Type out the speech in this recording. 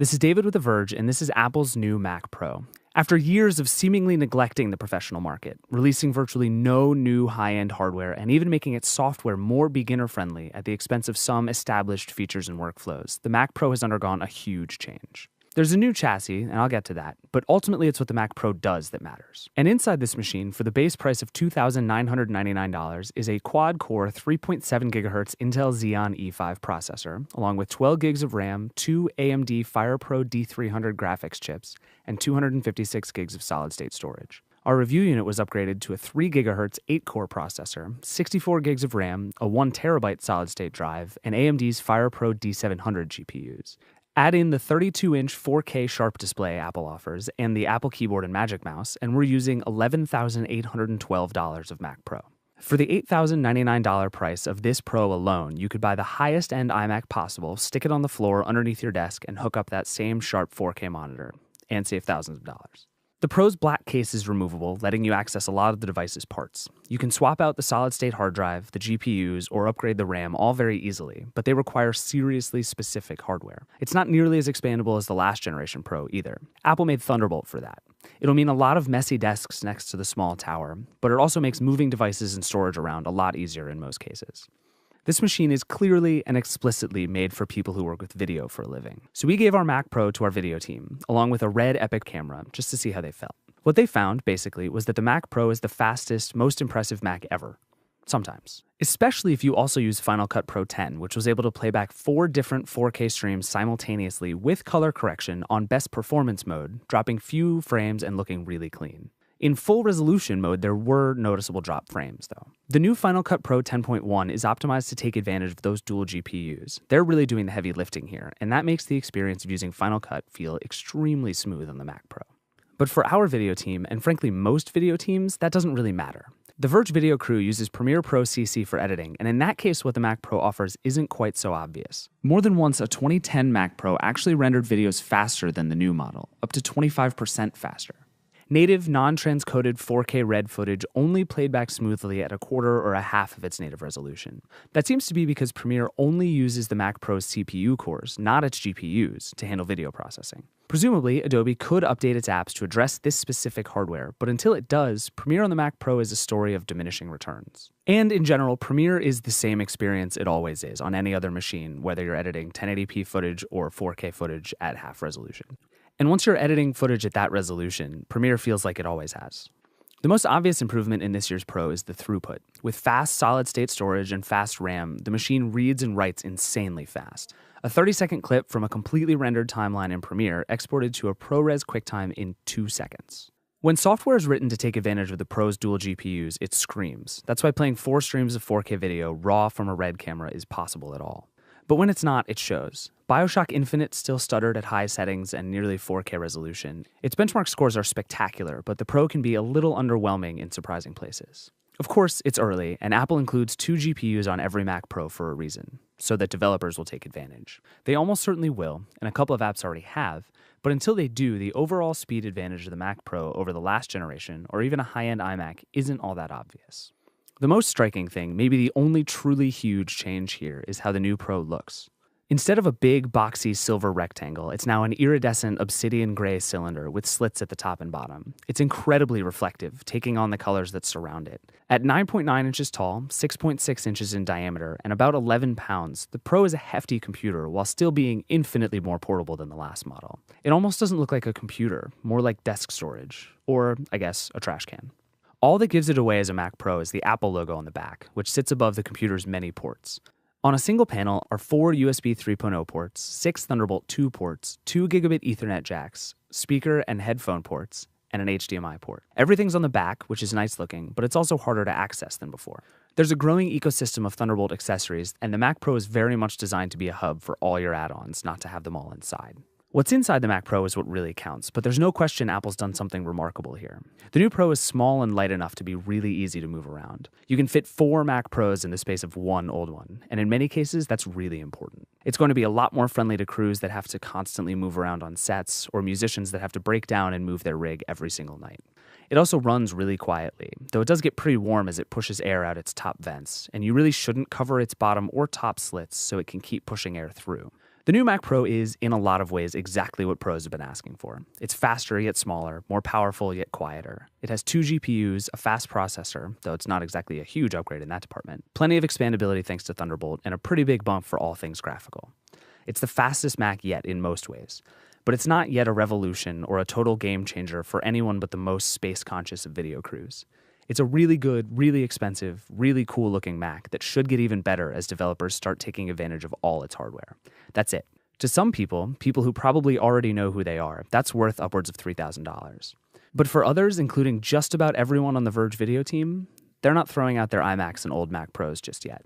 This is David with The Verge, and this is Apple's new Mac Pro. After years of seemingly neglecting the professional market, releasing virtually no new high-end hardware, and even making its software more beginner-friendly at the expense of some established features and workflows, the Mac Pro has undergone a huge change. There's a new chassis, and I'll get to that, but ultimately it's what the Mac Pro does that matters. And inside this machine, for the base price of $2,999, is a quad-core 3.7 GHz Intel Xeon E5 processor, along with 12 gigs of RAM, 2 AMD FirePro D300 graphics chips, and 256 gigs of solid-state storage. Our review unit was upgraded to a 3 GHz 8-core processor, 64 gigs of RAM, a 1 TB solid-state drive, and AMD's FirePro D700 GPUs. Add in the 32-inch 4K Sharp display Apple offers and the Apple keyboard and Magic Mouse, and we're using $11,812 of Mac Pro. For the $8,099 price of this Pro alone, you could buy the highest-end iMac possible, stick it on the floor underneath your desk, and hook up that same sharp 4K monitor, and save thousands of dollars. The Pro's black case is removable, letting you access a lot of the device's parts. You can swap out the solid-state hard drive, the GPUs, or upgrade the RAM all very easily, but they require seriously specific hardware. It's not nearly as expandable as the last generation Pro either. Apple made Thunderbolt for that. It'll mean a lot of messy desks next to the small tower, but it also makes moving devices and storage around a lot easier in most cases. This machine is clearly and explicitly made for people who work with video for a living. So we gave our Mac Pro to our video team, along with a red Epic camera, just to see how they felt. What they found, basically, was that the Mac Pro is the fastest, most impressive Mac ever. Sometimes. Especially if you also use Final Cut Pro 10, which was able to play back 4 different 4K streams simultaneously with color correction on best performance mode, dropping few frames and looking really clean. In full resolution mode, there were noticeable drop frames, though. The new Final Cut Pro 10.1 is optimized to take advantage of those dual GPUs. They're really doing the heavy lifting here, and that makes the experience of using Final Cut feel extremely smooth on the Mac Pro. But for our video team, and frankly most video teams, that doesn't really matter. The Verge video crew uses Premiere Pro CC for editing, and in that case what the Mac Pro offers isn't quite so obvious. More than once, a 2010 Mac Pro actually rendered videos faster than the new model, up to 25% faster. Native, non-transcoded 4K RED footage only played back smoothly at a quarter or a half of its native resolution. That seems to be because Premiere only uses the Mac Pro's CPU cores, not its GPUs, to handle video processing. Presumably, Adobe could update its apps to address this specific hardware, but until it does, Premiere on the Mac Pro is a story of diminishing returns. And in general, Premiere is the same experience it always is on any other machine, whether you're editing 1080p footage or 4K footage at half resolution. And once you're editing footage at that resolution, Premiere feels like it always has. The most obvious improvement in this year's Pro is the throughput. With fast solid-state storage and fast RAM, the machine reads and writes insanely fast. A 30-second clip from a completely rendered timeline in Premiere exported to a ProRes QuickTime in 2 seconds. When software is written to take advantage of the Pro's dual GPUs, it screams. That's why playing 4 streams of 4K video raw from a RED camera is possible at all. But when it's not, it shows. BioShock Infinite still stuttered at high settings and nearly 4K resolution. Its benchmark scores are spectacular, but the Pro can be a little underwhelming in surprising places. Of course, it's early, and Apple includes 2 GPUs on every Mac Pro for a reason, so that developers will take advantage. They almost certainly will, and a couple of apps already have, but until they do, the overall speed advantage of the Mac Pro over the last generation, or even a high-end iMac, isn't all that obvious. The most striking thing, maybe the only truly huge change here, is how the new Pro looks. Instead of a big, boxy silver rectangle, it's now an iridescent obsidian gray cylinder with slits at the top and bottom. It's incredibly reflective, taking on the colors that surround it. At 9.9 inches tall, 6.6 inches in diameter, and about 11 pounds, the Pro is a hefty computer while still being infinitely more portable than the last model. It almost doesn't look like a computer, more like desk storage, or, I guess, a trash can. All that gives it away as a Mac Pro is the Apple logo on the back, which sits above the computer's many ports. On a single panel are 4 USB 3.0 ports, 6 Thunderbolt 2 ports, 2 gigabit Ethernet jacks, speaker and headphone ports, and an HDMI port. Everything's on the back, which is nice looking, but it's also harder to access than before. There's a growing ecosystem of Thunderbolt accessories, and the Mac Pro is very much designed to be a hub for all your add-ons, not to have them all inside. What's inside the Mac Pro is what really counts, but there's no question Apple's done something remarkable here. The new Pro is small and light enough to be really easy to move around. You can fit 4 Mac Pros in the space of one old one, and in many cases, that's really important. It's going to be a lot more friendly to crews that have to constantly move around on sets, or musicians that have to break down and move their rig every single night. It also runs really quietly, though it does get pretty warm as it pushes air out its top vents, and you really shouldn't cover its bottom or top slits so it can keep pushing air through. The new Mac Pro is, in a lot of ways, exactly what pros have been asking for. It's faster yet smaller, more powerful yet quieter. It has 2 GPUs, a fast processor, though it's not exactly a huge upgrade in that department, plenty of expandability thanks to Thunderbolt, and a pretty big bump for all things graphical. It's the fastest Mac yet in most ways, but it's not yet a revolution or a total game changer for anyone but the most space-conscious of video crews. It's a really good, really expensive, really cool-looking Mac that should get even better as developers start taking advantage of all its hardware. That's it. To some people who probably already know who they are, that's worth upwards of $3,000. But for others, including just about everyone on the Verge video team, they're not throwing out their iMacs and old Mac Pros just yet.